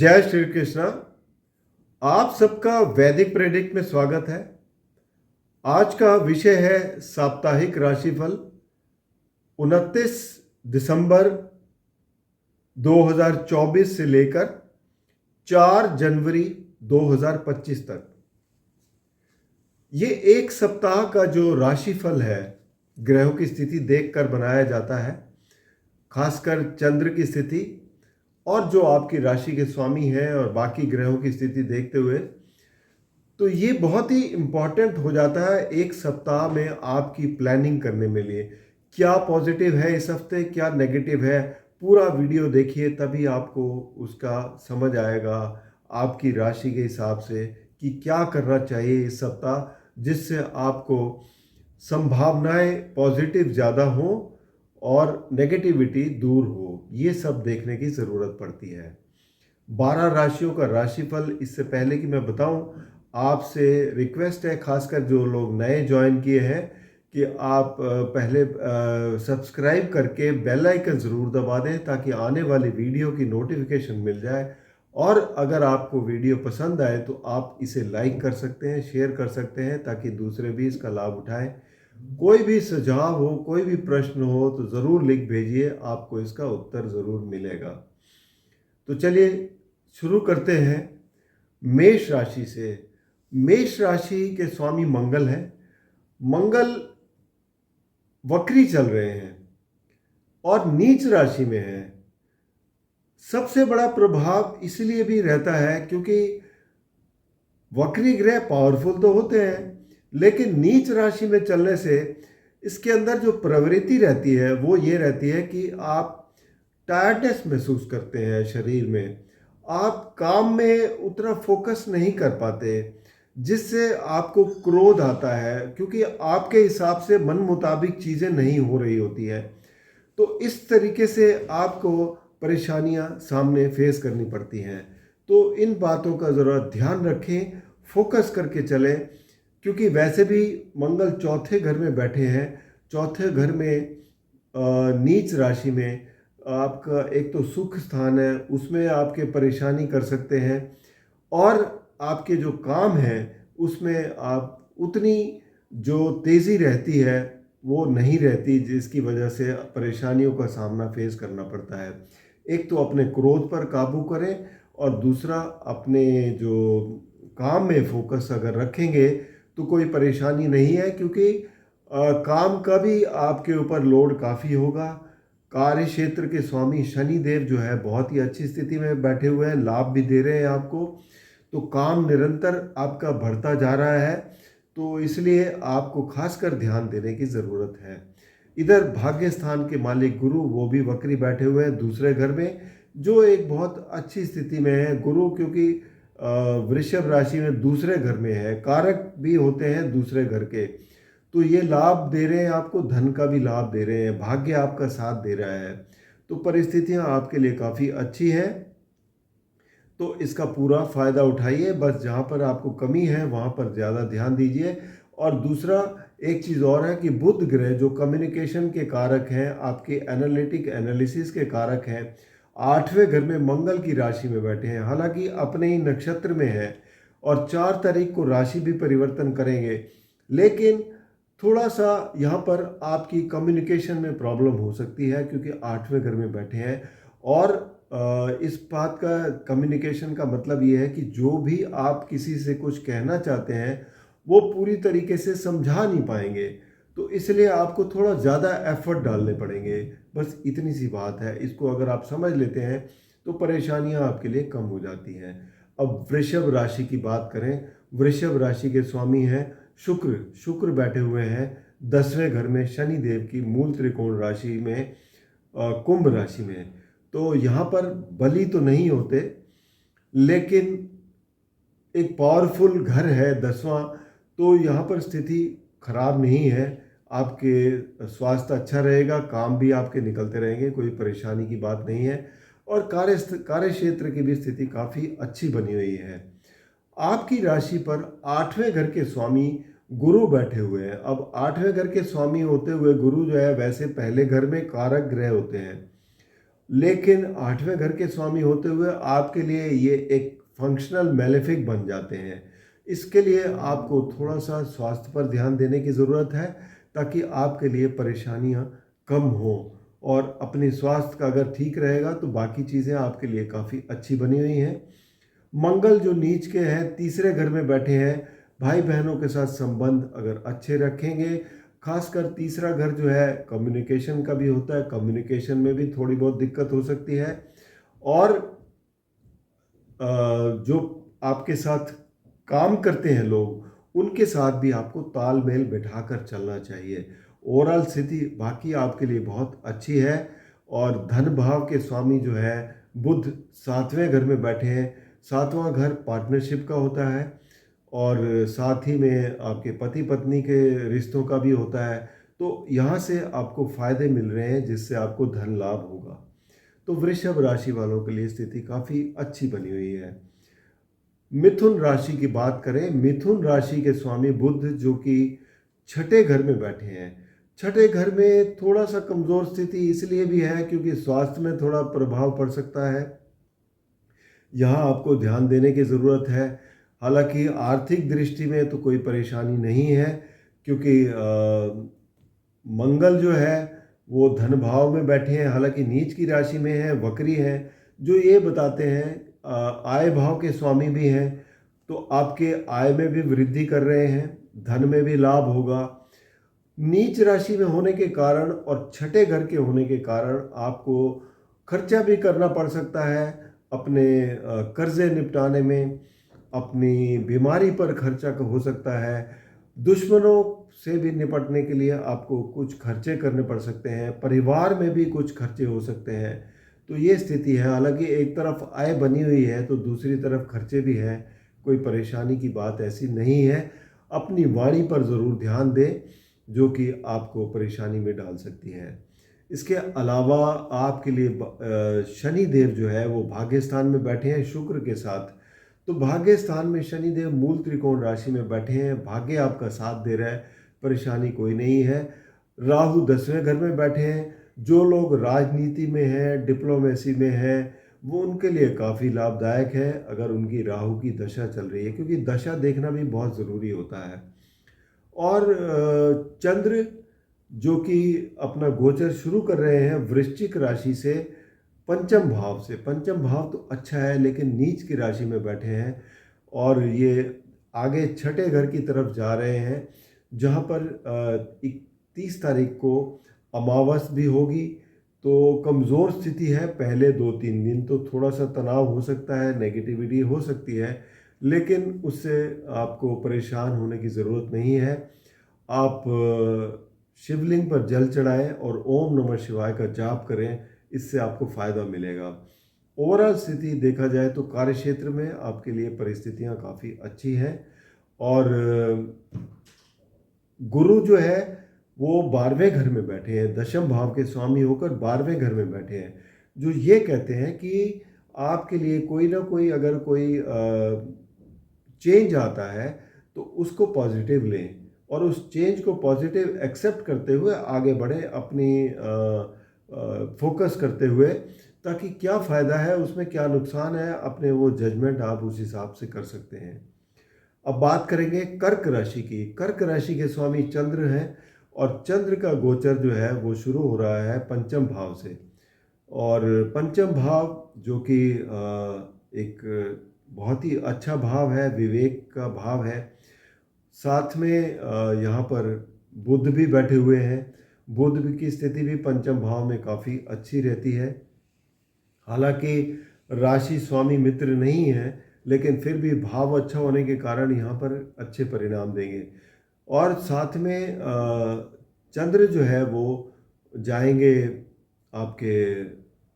जय श्री कृष्णा। आप सबका वैदिक प्रेडिक्ट में स्वागत है। आज का विषय है साप्ताहिक राशिफल 29 दिसंबर 2024 से लेकर 4 जनवरी 2025 तक। ये एक सप्ताह का जो राशिफल है ग्रहों की स्थिति देखकर बनाया जाता है, खासकर चंद्र की स्थिति और जो आपकी राशि के स्वामी हैं और बाकी ग्रहों की स्थिति देखते हुए। तो ये बहुत ही इम्पॉर्टेंट हो जाता है एक सप्ताह में आपकी प्लानिंग करने में लिए, क्या पॉजिटिव है इस हफ्ते, क्या नेगेटिव है। पूरा वीडियो देखिए, तभी आपको उसका समझ आएगा आपकी राशि के हिसाब से कि क्या करना चाहिए इस सप्ताह, जिससे आपको संभावनाएं पॉजिटिव ज़्यादा हो और नेगेटिविटी दूर हो। ये सब देखने की ज़रूरत पड़ती है। 12 राशियों का राशिफल, इससे पहले कि मैं बताऊं, आपसे रिक्वेस्ट है, खासकर जो लोग नए ज्वाइन किए हैं, कि आप पहले सब्सक्राइब करके बेल आइकन ज़रूर दबा दें ताकि आने वाली वीडियो की नोटिफिकेशन मिल जाए। और अगर आपको वीडियो पसंद आए तो आप इसे लाइक कर सकते हैं, शेयर कर सकते हैं, ताकि दूसरे भी इसका लाभ उठाएं। कोई भी सुझाव हो, कोई भी प्रश्न हो तो ज़रूर लिख भेजिए, आपको इसका उत्तर ज़रूर मिलेगा। तो चलिए शुरू करते हैं मेष राशि से। मेष राशि के स्वामी मंगल हैं। मंगल वक्री चल रहे हैं और नीच राशि में हैं। सबसे बड़ा प्रभाव इसलिए भी रहता है क्योंकि वक्री ग्रह पावरफुल तो होते हैं, लेकिन नीच राशि में चलने से इसके अंदर जो प्रवृत्ति रहती है वो ये रहती है कि आप टायर्डनेस महसूस करते हैं शरीर में, आप काम में उतना फोकस नहीं कर पाते, जिससे आपको क्रोध आता है क्योंकि आपके हिसाब से मन मुताबिक चीज़ें नहीं हो रही होती है। तो इस तरीके से आपको परेशानियां सामने फेस करनी पड़ती हैं। तो इन बातों का ज़रा ध्यान रखें, फोकस करके चलें, क्योंकि वैसे भी मंगल चौथे घर में बैठे हैं। चौथे घर में नीच राशि में आपका एक तो सुख स्थान है, उसमें आपके परेशानी कर सकते हैं, और आपके जो काम हैं उसमें आप उतनी जो तेज़ी रहती है वो नहीं रहती, जिसकी वजह से परेशानियों का सामना फेस करना पड़ता है। एक तो अपने क्रोध पर काबू करें और दूसरा अपने जो काम में फोकस अगर रखेंगे तो कोई परेशानी नहीं है, क्योंकि काम का भी आपके ऊपर लोड काफ़ी होगा। कार्य क्षेत्र के स्वामी शनि देव जो है बहुत ही अच्छी स्थिति में बैठे हुए हैं, लाभ भी दे रहे हैं आपको। तो काम निरंतर आपका बढ़ता जा रहा है, तो इसलिए आपको खासकर ध्यान देने की ज़रूरत है। इधर भाग्य स्थान के मालिक गुरु, वो भी वक्री बैठे हुए हैं दूसरे घर में, जो एक बहुत अच्छी स्थिति में है। गुरु क्योंकि वृषभ राशि में दूसरे घर में है, कारक भी होते हैं दूसरे घर के, तो ये लाभ दे रहे हैं आपको, धन का भी लाभ दे रहे हैं, भाग्य आपका साथ दे रहा है। तो परिस्थितियां आपके लिए काफ़ी अच्छी है, तो इसका पूरा फ़ायदा उठाइए। बस जहाँ पर आपको कमी है वहाँ पर ज़्यादा ध्यान दीजिए। और दूसरा एक चीज़ और है कि बुध ग्रह जो कम्युनिकेशन के कारक हैं, आपके एनालिटिक एनालिसिस के कारक हैं, 8वें घर में मंगल की राशि में बैठे हैं। हालांकि अपने ही नक्षत्र में है और 4 तारीख को राशि भी परिवर्तन करेंगे, लेकिन थोड़ा सा यहाँ पर आपकी कम्युनिकेशन में प्रॉब्लम हो सकती है क्योंकि 8वें घर में बैठे हैं। और इस बात का कम्युनिकेशन का मतलब ये है कि जो भी आप किसी से कुछ कहना चाहते हैं वो पूरी तरीके से समझा नहीं पाएंगे, तो इसलिए आपको थोड़ा ज़्यादा एफर्ट डालने पड़ेंगे। बस इतनी सी बात है, इसको अगर आप समझ लेते हैं तो परेशानियां आपके लिए कम हो जाती हैं। अब वृषभ राशि की बात करें। वृषभ राशि के स्वामी हैं शुक्र। शुक्र बैठे हुए हैं 10वें घर में शनि देव की मूल त्रिकोण राशि में, कुंभ राशि में। तो यहाँ पर बली तो नहीं होते, लेकिन एक पावरफुल घर है 10वां, तो यहाँ पर स्थिति खराब नहीं है। आपके स्वास्थ्य अच्छा रहेगा, काम भी आपके निकलते रहेंगे, कोई परेशानी की बात नहीं है। और कार्य क्षेत्र की भी स्थिति काफ़ी अच्छी बनी हुई है। आपकी राशि पर 8वें घर के स्वामी गुरु बैठे हुए हैं। अब 8वें घर के स्वामी होते हुए गुरु जो है वैसे पहले घर में कारक ग्रह होते हैं, लेकिन 8वें घर के स्वामी होते हुए आपके लिए ये एक फंक्शनल मैलेफिक बन जाते हैं। इसके लिए आपको थोड़ा सा स्वास्थ्य पर ध्यान देने की ज़रूरत है, ताकि आपके लिए परेशानियां कम हो। और अपनी स्वास्थ्य का अगर ठीक रहेगा तो बाकी चीज़ें आपके लिए काफ़ी अच्छी बनी हुई हैं। मंगल जो नीच के हैं, तीसरे घर में बैठे हैं, भाई बहनों के साथ संबंध अगर अच्छे रखेंगे, खासकर तीसरा घर जो है कम्युनिकेशन का भी होता है, कम्युनिकेशन में भी थोड़ी बहुत दिक्कत हो सकती है। और जो आपके साथ काम करते हैं लोग, उनके साथ भी आपको तालमेल बिठाकर चलना चाहिए। ओवरऑल स्थिति बाकी आपके लिए बहुत अच्छी है। और धन भाव के स्वामी जो है बुध 7वें घर में बैठे हैं। 7वां घर पार्टनरशिप का होता है और साथ ही में आपके पति पत्नी के रिश्तों का भी होता है। तो यहाँ से आपको फायदे मिल रहे हैं, जिससे आपको धन लाभ होगा। तो वृषभ राशि वालों के लिए स्थिति काफ़ी अच्छी बनी हुई है। मिथुन राशि की बात करें, मिथुन राशि के स्वामी बुध जो कि 6ठे घर में बैठे हैं। 6ठे घर में थोड़ा सा कमज़ोर स्थिति इसलिए भी है क्योंकि स्वास्थ्य में थोड़ा प्रभाव पड़ सकता है, यहाँ आपको ध्यान देने की ज़रूरत है। हालांकि आर्थिक दृष्टि में तो कोई परेशानी नहीं है, क्योंकि मंगल जो है वो धन भाव में बैठे हैं, हालांकि नीच की राशि में है, वक्री है, जो ये बताते हैं आय भाव के स्वामी भी हैं। तो आपके आय में भी वृद्धि कर रहे हैं, धन में भी लाभ होगा। नीच राशि में होने के कारण और 6ठे घर के होने के कारण आपको खर्चा भी करना पड़ सकता है, अपने कर्जे निपटाने में, अपनी बीमारी पर खर्चा हो सकता है, दुश्मनों से भी निपटने के लिए आपको कुछ खर्चे करने पड़ सकते हैं, परिवार में भी कुछ खर्चे हो सकते हैं। तो ये स्थिति है। हालांकि एक तरफ आय बनी हुई है तो दूसरी तरफ खर्चे भी हैं, कोई परेशानी की बात ऐसी नहीं है। अपनी वाणी पर ज़रूर ध्यान दें, जो कि आपको परेशानी में डाल सकती है। इसके अलावा आपके लिए शनि देव जो है वो भाग्य स्थान में बैठे हैं शुक्र के साथ। तो भाग्य स्थान में शनि देव मूल त्रिकोण राशि में बैठे हैं, भाग्य आपका साथ दे रहा है, परेशानी कोई नहीं है। राहु 10वें घर में बैठे हैं। जो लोग राजनीति में हैं, डिप्लोमेसी में हैं, वो उनके लिए काफ़ी लाभदायक है अगर उनकी राहु की दशा चल रही है, क्योंकि दशा देखना भी बहुत ज़रूरी होता है। और चंद्र जो कि अपना गोचर शुरू कर रहे हैं वृश्चिक राशि से, पंचम भाव से। पंचम भाव तो अच्छा है, लेकिन नीच की राशि में बैठे हैं और ये आगे 6ठे घर की तरफ जा रहे हैं, जहाँ पर 31 तारीख को अमावस भी होगी। तो कमज़ोर स्थिति है, पहले 2-3 दिन तो थोड़ा सा तनाव हो सकता है, नेगेटिविटी हो सकती है, लेकिन उससे आपको परेशान होने की ज़रूरत नहीं है। आप शिवलिंग पर जल चढ़ाएं और ओम नमः शिवाय का जाप करें, इससे आपको फ़ायदा मिलेगा। ओवरऑल स्थिति देखा जाए तो कार्य क्षेत्र में आपके लिए परिस्थितियां काफ़ी अच्छी हैं। और गुरु जो है वो 12वें घर में बैठे हैं, दशम भाव के स्वामी होकर 12वें घर में बैठे हैं, जो ये कहते हैं कि आपके लिए कोई ना कोई अगर कोई चेंज आता है तो उसको पॉजिटिव लें और उस चेंज को पॉजिटिव एक्सेप्ट करते हुए आगे बढ़े, अपनी फोकस करते हुए, ताकि क्या फ़ायदा है उसमें, क्या नुकसान है, अपने वो जजमेंट आप उस हिसाब से कर सकते हैं। अब बात करेंगे कर्क राशि की। कर्क राशि के स्वामी चंद्र हैं और चंद्र का गोचर जो है वो शुरू हो रहा है पंचम भाव से। और पंचम भाव जो कि एक बहुत ही अच्छा भाव है, विवेक का भाव है। साथ में यहाँ पर बुध भी बैठे हुए हैं। बुध की स्थिति भी पंचम भाव में काफ़ी अच्छी रहती है। हालांकि राशि स्वामी मित्र नहीं है, लेकिन फिर भी भाव अच्छा होने के कारण यहाँ पर अच्छे परिणाम देंगे। और साथ में चंद्र जो है वो जाएंगे आपके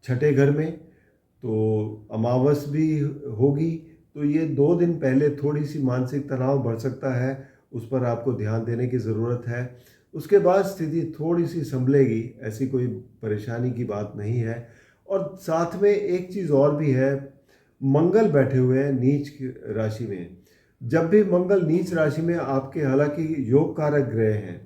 6ठे घर में, तो अमावस भी होगी। तो ये 2 दिन पहले थोड़ी सी मानसिक तनाव बढ़ सकता है, उस पर आपको ध्यान देने की ज़रूरत है। उसके बाद स्थिति थोड़ी सी संभलेगी, ऐसी कोई परेशानी की बात नहीं है। और साथ में एक चीज़ और भी है, मंगल बैठे हुए हैं नीच राशि में। जब भी मंगल नीच राशि में आपके, हालांकि योग कारक ग्रह हैं,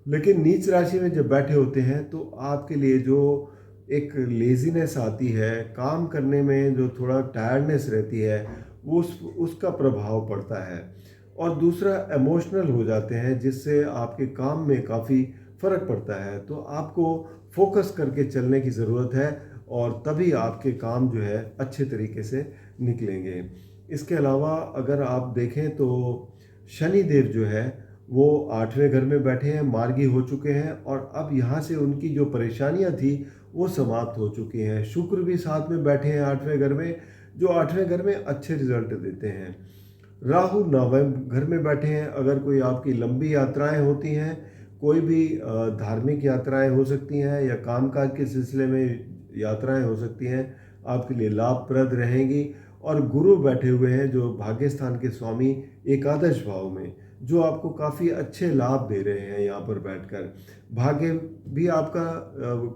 लेकिन नीच राशि में जब बैठे होते हैं तो आपके लिए जो एक लेज़ीनेस आती है, काम करने में जो थोड़ा टायर्डनेस रहती है, वो उसका प्रभाव पड़ता है। और दूसरा इमोशनल हो जाते हैं, जिससे आपके काम में काफ़ी फ़र्क पड़ता है। तो आपको फोकस करके चलने की ज़रूरत है, और तभी आपके काम जो है अच्छे तरीके से निकलेंगे। इसके अलावा अगर आप देखें तो शनि देव जो है वो 8वें घर में बैठे हैं, मार्गी हो चुके हैं, और अब यहाँ से उनकी जो परेशानियाँ थी वो समाप्त हो चुकी हैं। शुक्र भी साथ में बैठे हैं 8वें घर में, जो 8वें घर में अच्छे रिजल्ट देते हैं। राहु 9वें घर में बैठे हैं। अगर कोई आपकी लंबी यात्राएं होती हैं, कोई भी धार्मिक यात्राएं हो सकती हैं, या कामकाज के सिलसिले में यात्राएं हो सकती हैं, आपके लिए लाभप्रद रहेंगी। और गुरु बैठे हुए हैं जो भाग्य स्थान के स्वामी एकादश भाव में, जो आपको काफ़ी अच्छे लाभ दे रहे हैं। यहाँ पर बैठकर भाग्य भी आपका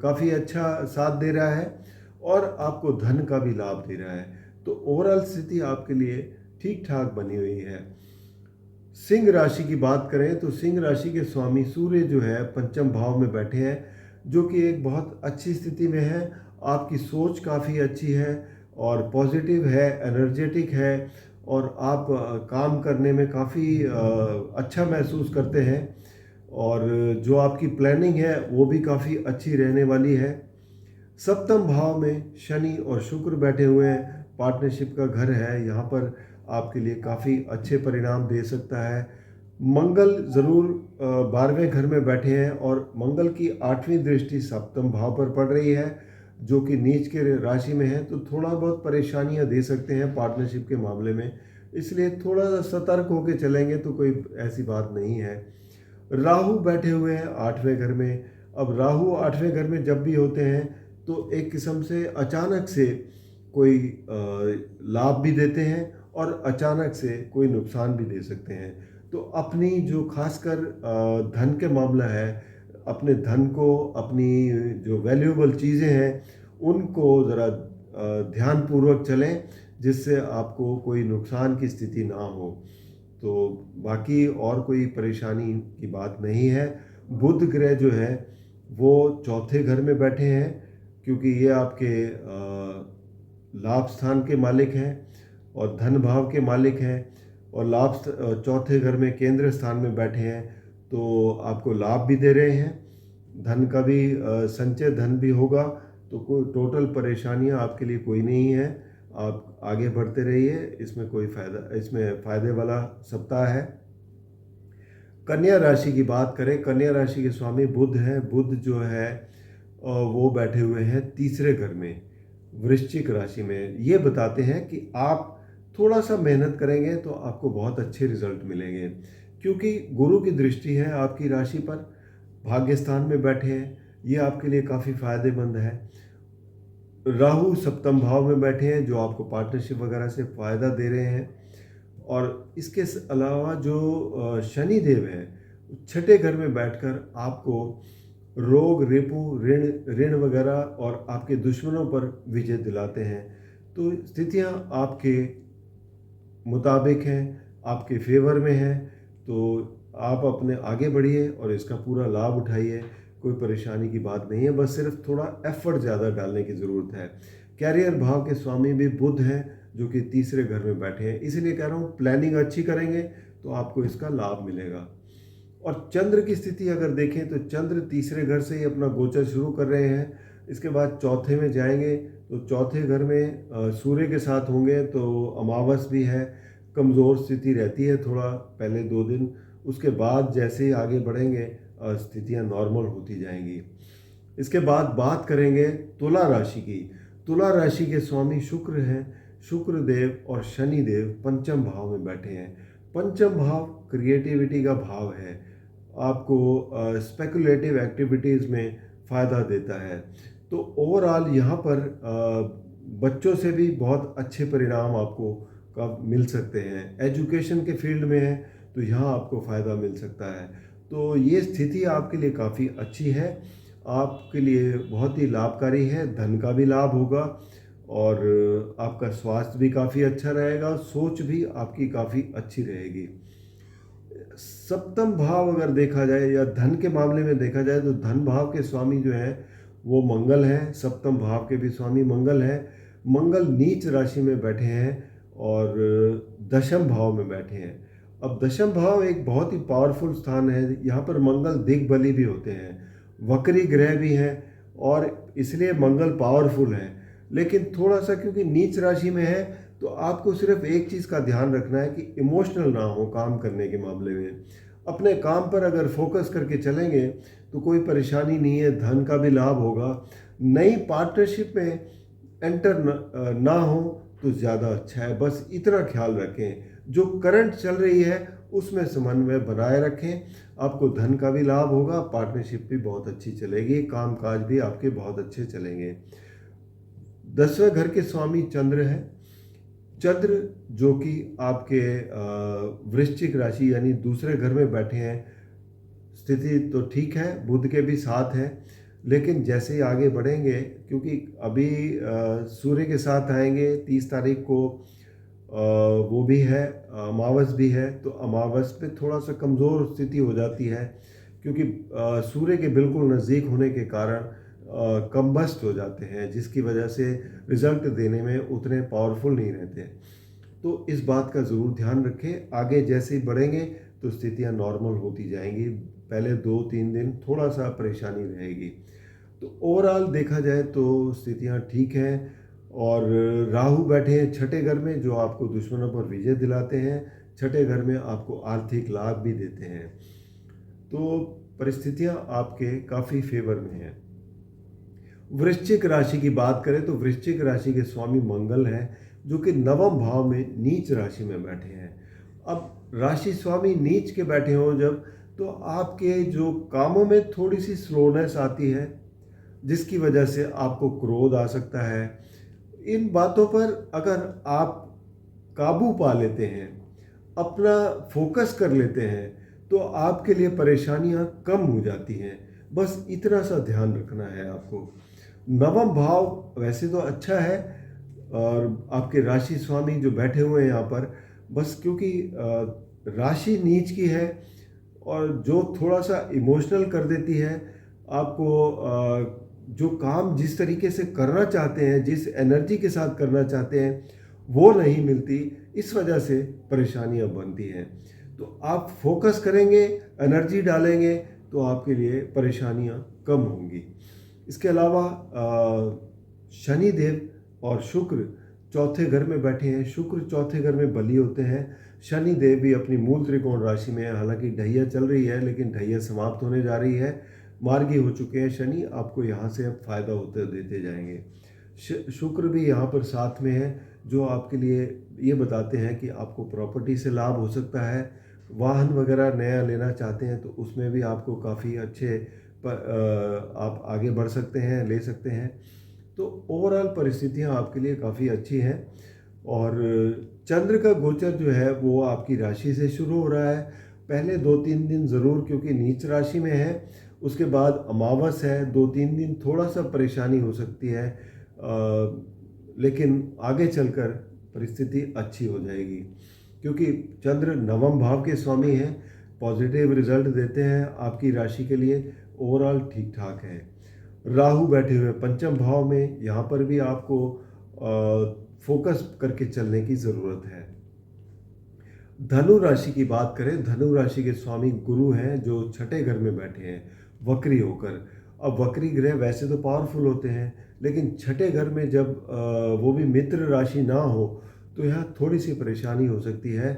काफ़ी अच्छा साथ दे रहा है, और आपको धन का भी लाभ दे रहा है। तो ओवरऑल स्थिति आपके लिए ठीक ठाक बनी हुई है। सिंह राशि की बात करें तो सिंह राशि के स्वामी सूर्य जो है पंचम भाव में बैठे हैं, जो कि एक बहुत अच्छी स्थिति में है। आपकी सोच काफ़ी अच्छी है और पॉजिटिव है, एनर्जेटिक है, और आप काम करने में काफ़ी अच्छा महसूस करते हैं। और जो आपकी प्लानिंग है वो भी काफ़ी अच्छी रहने वाली है। सप्तम भाव में शनि और शुक्र बैठे हुए हैं, पार्टनरशिप का घर है, यहाँ पर आपके लिए काफ़ी अच्छे परिणाम दे सकता है। मंगल ज़रूर 12वें घर में बैठे हैं, और मंगल की 8वीं दृष्टि सप्तम भाव पर पड़ रही है, जो कि नीच के राशि में है। तो थोड़ा बहुत परेशानियां दे सकते हैं पार्टनरशिप के मामले में, इसलिए थोड़ा सा सतर्क होकर चलेंगे तो कोई ऐसी बात नहीं है। राहु बैठे हुए हैं 8वें घर में। अब राहु 8वें घर में जब भी होते हैं तो एक किस्म से अचानक से कोई लाभ भी देते हैं, और अचानक से कोई नुकसान भी दे सकते हैं। तो अपनी जो खासकर धन के मामला है, अपने धन को, अपनी जो वैल्यूएबल चीज़ें हैं, उनको ज़रा ध्यानपूर्वक चलें, जिससे आपको कोई नुकसान की स्थिति ना हो। तो बाकी और कोई परेशानी की बात नहीं है। बुध ग्रह जो है वो चौथे घर में बैठे हैं, क्योंकि ये आपके लाभ स्थान के मालिक हैं और धन भाव के मालिक हैं, और चौथे घर में केंद्र स्थान में बैठे हैं, तो आपको लाभ भी दे रहे हैं, धन का भी संचय धन भी होगा। तो कोई टोटल परेशानियां आपके लिए कोई नहीं है। आप आगे बढ़ते रहिए, इसमें कोई फ़ायदा, इसमें फ़ायदे वाला सप्ताह है। कन्या राशि की बात करें, कन्या राशि के स्वामी बुध हैं। बुध जो है वो बैठे हुए हैं तीसरे घर में, वृश्चिक राशि में। ये बताते हैं कि आप थोड़ा सा मेहनत करेंगे तो आपको बहुत अच्छे रिजल्ट मिलेंगे, क्योंकि गुरु की दृष्टि है आपकी राशि पर, भाग्य स्थान में बैठे हैं, ये आपके लिए काफ़ी फायदेमंद है। राहु सप्तम भाव में बैठे हैं, जो आपको पार्टनरशिप वगैरह से फ़ायदा दे रहे हैं। और इसके अलावा जो शनि देव हैं, छठे घर में बैठकर आपको रोग, रिपु, ऋण ऋण वगैरह और आपके दुश्मनों पर विजय दिलाते हैं। तो स्थितियां आपके मुताबिक हैं, आपके फेवर में हैं। तो आप अपने आगे बढ़िए और इसका पूरा लाभ उठाइए। कोई परेशानी की बात नहीं है, बस सिर्फ थोड़ा एफर्ट ज़्यादा डालने की ज़रूरत है। कैरियर भाव के स्वामी भी बुध हैं, जो कि तीसरे घर में बैठे हैं। इसीलिए कह रहा हूँ, प्लानिंग अच्छी करेंगे तो आपको इसका लाभ मिलेगा। और चंद्र की स्थिति अगर देखें तो चंद्र तीसरे घर से ही अपना गोचर शुरू कर रहे हैं। इसके बाद चौथे में जाएंगे, तो चौथे घर में सूर्य के साथ होंगे, तो अमावस भी है, कमज़ोर स्थिति रहती है थोड़ा पहले 2 दिन। उसके बाद जैसे ही आगे बढ़ेंगे स्थितियाँ नॉर्मल होती जाएंगी। इसके बाद बात करेंगे तुला राशि की। तुला राशि के स्वामी शुक्र हैं। शुक्र देव और शनि देव पंचम भाव में बैठे हैं। पंचम भाव क्रिएटिविटी का भाव है, आपको स्पेकुलेटिव एक्टिविटीज़ में फ़ायदा देता है। तो ओवरऑल यहाँ पर बच्चों से भी बहुत अच्छे परिणाम आपको का मिल सकते हैं। एजुकेशन के फील्ड में है तो यहाँ आपको फ़ायदा मिल सकता है। तो ये स्थिति आपके लिए काफ़ी अच्छी है, आपके लिए बहुत ही लाभकारी है। धन का भी लाभ होगा, और आपका स्वास्थ्य भी काफ़ी अच्छा रहेगा, सोच भी आपकी काफ़ी अच्छी रहेगी। सप्तम भाव अगर देखा जाए या धन के मामले में देखा जाए, तो धन भाव के स्वामी जो हैं वो मंगल हैं, सप्तम भाव के भी स्वामी मंगल हैं। मंगल नीच राशि में बैठे हैं और दशम भाव में बैठे हैं। अब दशम भाव एक बहुत ही पावरफुल स्थान है, यहाँ पर मंगल दिग्बली भी होते हैं, वक्री ग्रह भी हैं और इसलिए मंगल पावरफुल है। लेकिन थोड़ा सा क्योंकि नीच राशि में है तो आपको सिर्फ एक चीज़ का ध्यान रखना है कि इमोशनल ना हो काम करने के मामले में। अपने काम पर अगर फोकस करके चलेंगे तो कोई परेशानी नहीं है, धन का भी लाभ होगा। नई पार्टनरशिप में एंटर ना हो तो ज़्यादा अच्छा है, बस इतना ख्याल रखें। जो करंट चल रही है उसमें समन्वय बनाए रखें, आपको धन का भी लाभ होगा, पार्टनरशिप भी बहुत अच्छी चलेगी, काम काज भी आपके बहुत अच्छे चलेंगे। 10वें घर के स्वामी चंद्र हैं। चंद्र जो कि आपके वृश्चिक राशि यानी दूसरे घर में बैठे हैं। स्थिति तो ठीक है, बुध के भी साथ है, लेकिन जैसे ही आगे बढ़ेंगे क्योंकि अभी सूर्य के साथ आएंगे 30 तारीख को, वो भी है, अमावस भी है, तो अमावस पे थोड़ा सा कमज़ोर स्थिति हो जाती है क्योंकि सूर्य के बिल्कुल नज़दीक होने के कारण कम्बस्ट हो जाते हैं, जिसकी वजह से रिजल्ट देने में उतने पावरफुल नहीं रहते। तो इस बात का ज़रूर ध्यान रखें। आगे जैसे ही बढ़ेंगे तो स्थितियां नॉर्मल होती जाएंगी, पहले 2-3 दिन थोड़ा सा परेशानी रहेगी। तो ओवरऑल देखा जाए तो स्थितियां ठीक हैं। और राहु बैठे हैं छठे घर में, जो आपको दुश्मनों पर विजय दिलाते हैं। छठे घर में आपको आर्थिक लाभ भी देते हैं। तो परिस्थितियां आपके काफ़ी फेवर में हैं। वृश्चिक राशि की बात करें तो वृश्चिक राशि के स्वामी मंगल हैं, जो कि नवम भाव में नीच राशि में बैठे हैं। अब राशि स्वामी नीच के बैठे हों जब, तो आपके जो कामों में थोड़ी सी स्लोनेस आती है, जिसकी वजह से आपको क्रोध आ सकता है। इन बातों पर अगर आप काबू पा लेते हैं, अपना फोकस कर लेते हैं, तो आपके लिए परेशानियां कम हो जाती हैं। बस इतना सा ध्यान रखना है आपको। नवम भाव वैसे तो अच्छा है और आपके राशि स्वामी जो बैठे हुए हैं यहाँ पर, बस क्योंकि राशि नीच की है और जो थोड़ा सा इमोशनल कर देती है आपको, जो काम जिस तरीके से करना चाहते हैं, जिस एनर्जी के साथ करना चाहते हैं, वो नहीं मिलती, इस वजह से परेशानियां बनती हैं। तो आप फोकस करेंगे, एनर्जी डालेंगे, तो आपके लिए परेशानियां कम होंगी। इसके अलावा शनि देव और शुक्र चौथे घर में बैठे हैं। शुक्र चौथे घर में बली होते हैं। शनि देव भी अपनी मूल त्रिकोण राशि में है, हालांकि ढैया चल रही है लेकिन ढैया समाप्त होने जा रही है, मार्गी हो चुके हैं शनि, आपको यहाँ से अब फायदा होते देते जाएंगे। शुक्र भी यहाँ पर साथ में है, जो आपके लिए ये बताते हैं कि आपको प्रॉपर्टी से लाभ हो सकता है। वाहन वगैरह नया लेना चाहते हैं तो उसमें भी आपको काफ़ी अच्छे आप आगे बढ़ सकते हैं, ले सकते हैं। तो ओवरऑल परिस्थितियाँ आपके लिए काफ़ी अच्छी हैं। और चंद्र का गोचर जो है वो आपकी राशि से शुरू हो रहा है। पहले 2-3 दिन ज़रूर, क्योंकि नीच राशि में है, उसके बाद अमावस है, 2-3 दिन थोड़ा सा परेशानी हो सकती है, लेकिन आगे चलकर परिस्थिति अच्छी हो जाएगी क्योंकि चंद्र नवम भाव के स्वामी हैं, पॉजिटिव रिजल्ट देते हैं आपकी राशि के लिए, ओवरऑल ठीक ठाक है। राहु बैठे हुए पंचम भाव में, यहाँ पर भी आपको फोकस करके चलने की ज़रूरत है। धनु राशि की बात करें, धनु राशि के स्वामी गुरु हैं, जो छठे घर में बैठे हैं वक्री होकर। अब वक्री ग्रह वैसे तो पावरफुल होते हैं, लेकिन छठे घर में जब वो भी मित्र राशि ना हो तो यहाँ थोड़ी सी परेशानी हो सकती है।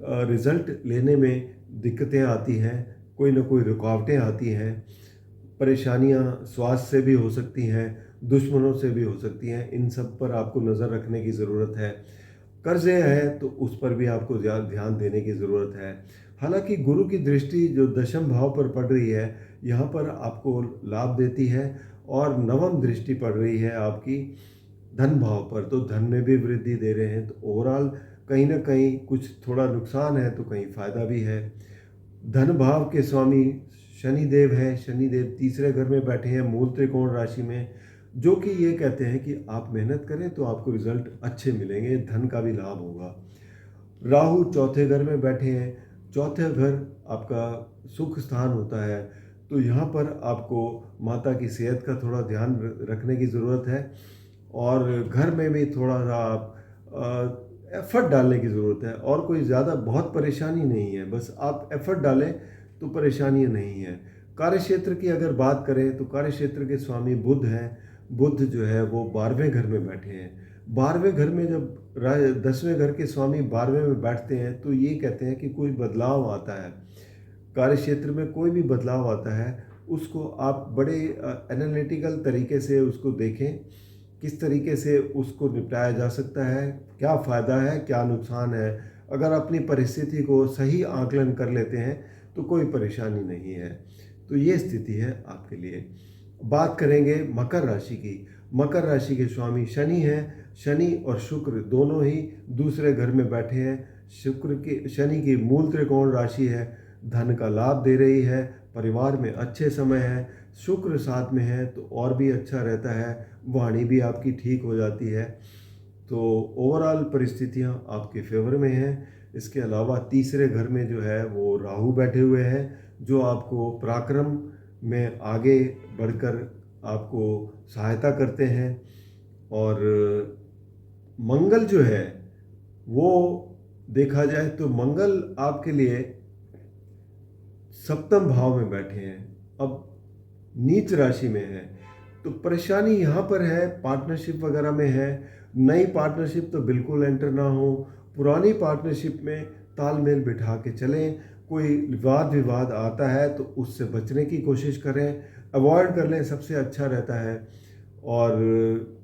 रिजल्ट लेने में दिक्कतें आती हैं, कोई ना कोई रुकावटें आती हैं, परेशानियाँ स्वास्थ्य से भी हो सकती हैं, दुश्मनों से भी हो सकती हैं। इन सब पर आपको नज़र रखने की ज़रूरत है। कर्जे हैं तो उस पर भी आपको ध्यान देने की ज़रूरत है। हालांकि गुरु की दृष्टि जो दशम भाव पर पड़ रही है, यहाँ पर आपको लाभ देती है, और नवम दृष्टि पड़ रही है आपकी धन भाव पर, तो धन में भी वृद्धि दे रहे हैं। तो ओवरऑल कहीं ना कहीं कुछ थोड़ा नुकसान है तो कहीं फ़ायदा भी है। धन भाव के स्वामी शनि देव हैं। शनि देव तीसरे घर में बैठे हैं मूल त्रिकोण राशि में, जो कि ये कहते हैं कि आप मेहनत करें तो आपको रिजल्ट अच्छे मिलेंगे, धन का भी लाभ होगा। राहु चौथे घर में बैठे हैं। चौथे घर आपका सुख स्थान होता है, तो यहाँ पर आपको माता की सेहत का थोड़ा ध्यान रखने की ज़रूरत है, और घर में भी थोड़ा सा आप एफ़र्ट डालने की ज़रूरत है। और कोई ज़्यादा बहुत परेशानी नहीं है, बस आप एफ़र्ट डालें तो परेशानी नहीं है। कार्यक्षेत्र की अगर बात करें तो कार्यक्षेत्र के स्वामी बुध हैं। बुध जो है वो 12वें घर में बैठे हैं। 12वें घर में जब 10वें घर के स्वामी 12वें में बैठते हैं तो ये कहते हैं कि कोई बदलाव आता है। कार्यक्षेत्र में कोई भी बदलाव आता है उसको आप बड़े एनालिटिकल तरीके से उसको देखें, किस तरीके से उसको निपटाया जा सकता है, क्या फ़ायदा है, क्या नुकसान है। अगर अपनी परिस्थिति को सही आकलन कर लेते हैं तो कोई परेशानी नहीं है। तो ये स्थिति है आपके लिए। बात करेंगे मकर राशि की। मकर राशि के स्वामी शनि हैं। शनि और शुक्र दोनों ही दूसरे घर में बैठे हैं। शनि की मूल त्रिकोण राशि है, धन का लाभ दे रही है, परिवार में अच्छे समय है। शुक्र साथ में है तो और भी अच्छा रहता है, वाणी भी आपकी ठीक हो जाती है। तो ओवरऑल परिस्थितियां आपके फेवर में हैं। इसके अलावा तीसरे घर में जो है वो राहु बैठे हुए हैं, जो आपको पराक्रम में आगे बढ़कर आपको सहायता करते हैं। और मंगल जो है वो देखा जाए तो मंगल आपके लिए सप्तम भाव में बैठे हैं, अब नीच राशि में है। तो परेशानी यहाँ पर है, पार्टनरशिप वगैरह में है। नई पार्टनरशिप तो बिल्कुल एंटर ना हो। पुरानी पार्टनरशिप में तालमेल बिठा के चलें। कोई वाद विवाद आता है तो उससे बचने की कोशिश करें, अवॉइड कर लें, सबसे अच्छा रहता है। और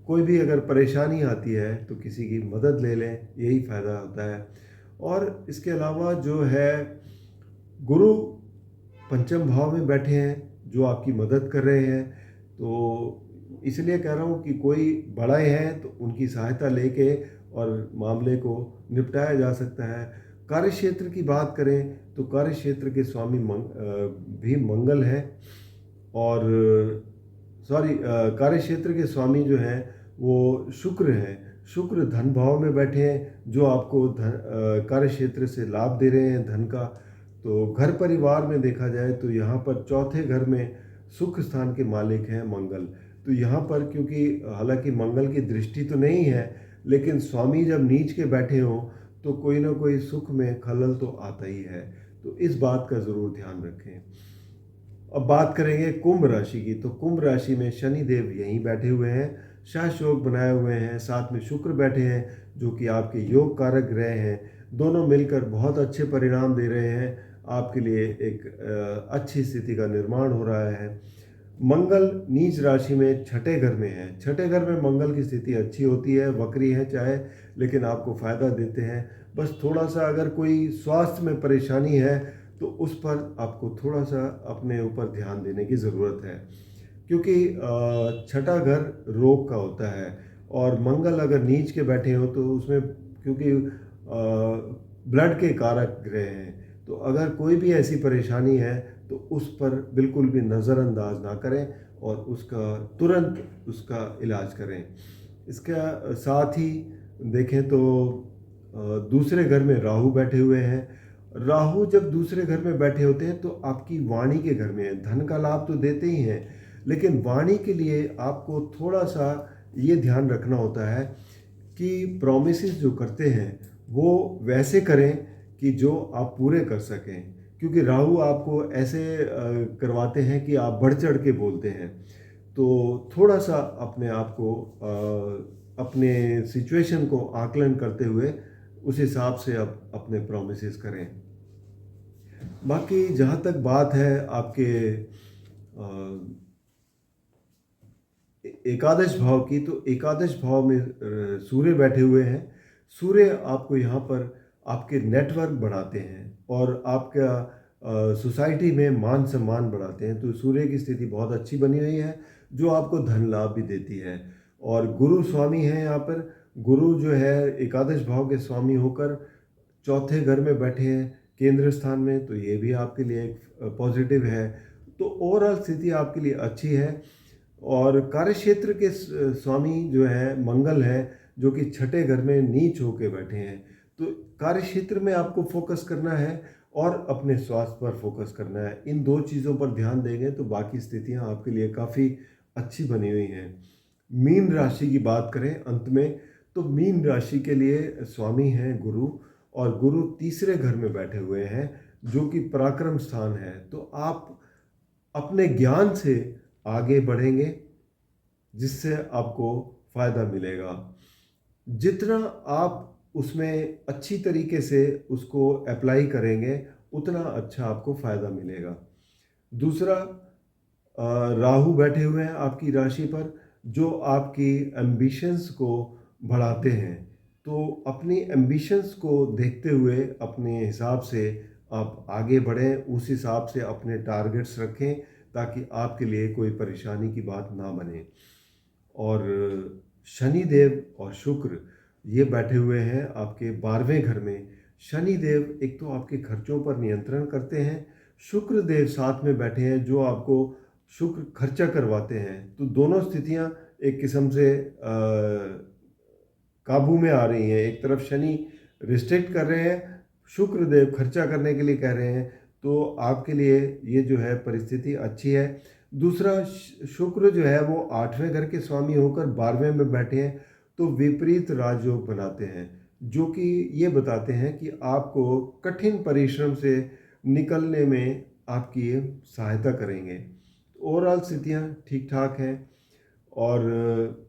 कोई भी अगर परेशानी आती है तो किसी की मदद ले लें, यही फ़ायदा होता है। और इसके अलावा जो है गुरु पंचम भाव में बैठे हैं, जो आपकी मदद कर रहे हैं। तो इसलिए कह रहा हूँ कि कोई बड़े हैं तो उनकी सहायता लेके और मामले को निपटाया जा सकता है। कार्यक्षेत्र की बात करें तो कार्यक्षेत्र के स्वामी भी मंगल हैं। और कार्यक्षेत्र के स्वामी जो हैं वो शुक्र हैं। शुक्र धन भाव में बैठे हैं, जो आपको कार्यक्षेत्र से लाभ दे रहे हैं धन का। तो घर परिवार में देखा जाए तो यहाँ पर चौथे घर में सुख स्थान के मालिक हैं मंगल। तो यहाँ पर क्योंकि हालांकि मंगल की दृष्टि तो नहीं है, लेकिन स्वामी जब नीच के बैठे हों तो कोई ना कोई सुख में खलल तो आता ही है। तो इस बात का ज़रूर ध्यान रखें। अब बात करेंगे कुंभ राशि की। तो कुंभ राशि में शनि देव यहीं बैठे हुए हैं, शाह योग बनाए हुए हैं, साथ में शुक्र बैठे हैं जो कि आपके योग कारक ग्रह हैं। दोनों मिलकर बहुत अच्छे परिणाम दे रहे हैं। आपके लिए एक अच्छी स्थिति का निर्माण हो रहा है। मंगल नीच राशि में छठे घर में है। छठे घर में मंगल की स्थिति अच्छी होती है, वक्री है चाहे, लेकिन आपको फ़ायदा देते हैं। बस थोड़ा सा अगर कोई स्वास्थ्य में परेशानी है तो उस पर आपको थोड़ा सा अपने ऊपर ध्यान देने की ज़रूरत है, क्योंकि छठा घर रोग का होता है। और मंगल अगर नीच के बैठे हो तो उसमें, क्योंकि ब्लड के कारक ग्रह हैं, तो अगर कोई भी ऐसी परेशानी है तो उस पर बिल्कुल भी नज़रअंदाज ना करें और उसका तुरंत उसका इलाज करें। इसका साथ ही देखें तो दूसरे घर में राहु बैठे हुए हैं। राहु जब दूसरे घर में बैठे होते हैं तो आपकी वाणी के घर में है। धन का लाभ तो देते ही हैं, लेकिन वाणी के लिए आपको थोड़ा सा ये ध्यान रखना होता है कि प्रॉमिसेस जो करते हैं वो वैसे करें कि जो आप पूरे कर सकें, क्योंकि राहु आपको ऐसे करवाते हैं कि आप बढ़ चढ़ के बोलते हैं। तो थोड़ा सा अपने आप को अपने सिचुएशन को आकलन करते हुए उस हिसाब से आप अपने प्रॉमिसेस करें। बाकी जहाँ तक बात है आपके एकादश भाव की, तो एकादश भाव में सूर्य बैठे हुए हैं। सूर्य आपको यहाँ पर आपके नेटवर्क बढ़ाते हैं और आपका सोसाइटी में मान सम्मान बढ़ाते हैं। तो सूर्य की स्थिति बहुत अच्छी बनी हुई है, जो आपको धन लाभ भी देती है। और गुरु स्वामी हैं यहाँ पर। गुरु जो है एकादश भाव के स्वामी होकर चौथे घर में बैठे हैं केंद्र स्थान में, तो ये भी आपके लिए एक पॉजिटिव है। तो ओवरऑल स्थिति आपके लिए अच्छी है। और कार्यक्षेत्र के स्वामी जो है मंगल है, जो कि छठे घर में नीच होके बैठे हैं। तो कार्यक्षेत्र में आपको फोकस करना है और अपने स्वास्थ्य पर फोकस करना है। इन दो चीज़ों पर ध्यान देंगे तो बाकी स्थितियां आपके लिए काफ़ी अच्छी बनी हुई हैं। मीन राशि की बात करें अंत में, तो मीन राशि के लिए स्वामी हैं गुरु, और गुरु तीसरे घर में बैठे हुए हैं जो कि पराक्रम स्थान है। तो आप अपने ज्ञान से आगे बढ़ेंगे जिससे आपको फ़ायदा मिलेगा। जितना आप उसमें अच्छी तरीके से उसको अप्लाई करेंगे उतना अच्छा आपको फ़ायदा मिलेगा। दूसरा, राहु बैठे हुए हैं आपकी राशि पर जो आपकी एम्बिशंस को बढ़ाते हैं। तो अपनी एम्बिशंस को देखते हुए अपने हिसाब से आप आगे बढ़ें, उस हिसाब से अपने टारगेट्स रखें ताकि आपके लिए कोई परेशानी की बात ना बने। और शनि देव और शुक्र ये बैठे हुए हैं आपके 12वें घर में। शनि देव एक तो आपके खर्चों पर नियंत्रण करते हैं, शुक्र देव साथ में बैठे हैं जो आपको शुक्र खर्चा करवाते हैं। तो दोनों स्थितियां एक किस्म से काबू में आ रही हैं। एक तरफ शनि रिस्ट्रिक्ट कर रहे हैं, शुक्र देव खर्चा करने के लिए कह रहे हैं। तो आपके लिए ये जो है परिस्थिति अच्छी है। दूसरा, शुक्र जो है वो 8वें घर के स्वामी होकर 12वें में बैठे हैं तो विपरीत राजयोग बनाते हैं जो कि ये बताते हैं कि आपको कठिन परिश्रम से निकलने में आपकी ये सहायता करेंगे। ओवरऑल स्थितियाँ ठीक ठाक हैं। और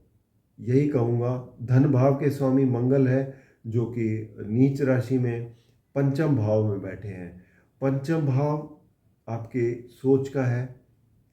यही कहूँगा, धन भाव के स्वामी मंगल है जो कि नीच राशि में पंचम भाव में बैठे हैं। पंचम भाव आपके सोच का है,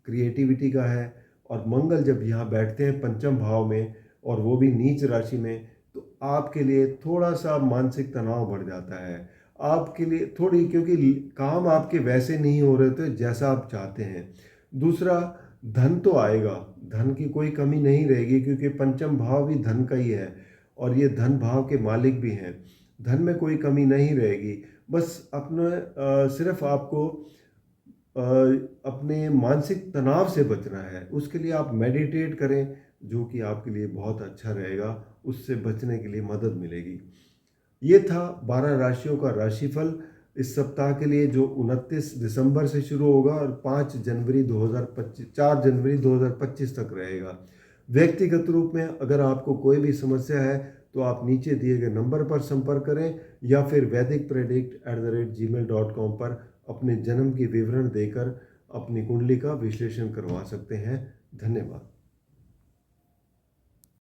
क्रिएटिविटी का है, और मंगल जब यहाँ बैठते हैं पंचम भाव में और वो भी नीच राशि में तो आपके लिए थोड़ा सा मानसिक तनाव बढ़ जाता है। आपके लिए थोड़ी, क्योंकि काम आपके वैसे नहीं हो रहे थे जैसा आप चाहते हैं। दूसरा, धन तो आएगा, धन की कोई कमी नहीं रहेगी क्योंकि पंचम भाव भी धन का ही है और ये धन भाव के मालिक भी हैं। धन में कोई कमी नहीं रहेगी। बस अपने सिर्फ आपको अपने मानसिक तनाव से बचना है। उसके लिए आप मेडिटेट करें जो कि आपके लिए बहुत अच्छा रहेगा, उससे बचने के लिए मदद मिलेगी। ये था 12 राशियों का राशिफल इस सप्ताह के लिए जो 29 दिसंबर से शुरू होगा और 5 जनवरी 2025 4 जनवरी 2025 तक रहेगा। व्यक्तिगत रूप में अगर आपको कोई भी समस्या है तो आप नीचे दिए गए नंबर पर संपर्क करें या फिर vedicpredict@gmail.com पर अपने जन्म की विवरण देकर अपनी कुंडली का विश्लेषण करवा सकते हैं। धन्यवाद।